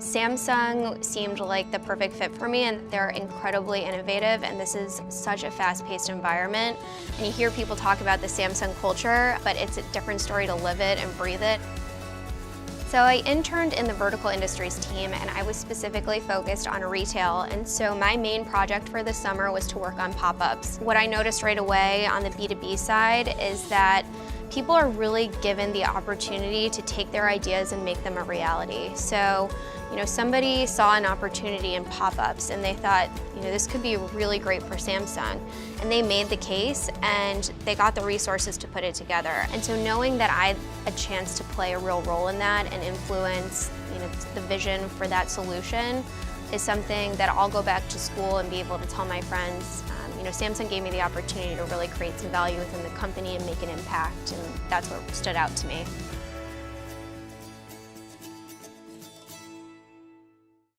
Samsung seemed like the perfect fit for me, and they're incredibly innovative, and this is such a fast-paced environment. And you hear people talk about the Samsung culture, but it's a different story to live it and breathe it. So I interned in the vertical industries team, and I was specifically focused on retail, and so my main project for this summer was to work on pop-ups. What I noticed right away on the B2B side is that people are really given the opportunity to take their ideas and make them a reality. So, somebody saw an opportunity in pop-ups and they thought, this could be really great for Samsung. And they made the case and they got the resources to put it together. And so knowing that I had a chance to play a real role in that and influence, the vision for that solution is something that I'll go back to school and be able to tell my friends, Samsung gave me the opportunity to really create some value within the company and make an impact, and that's what stood out to me.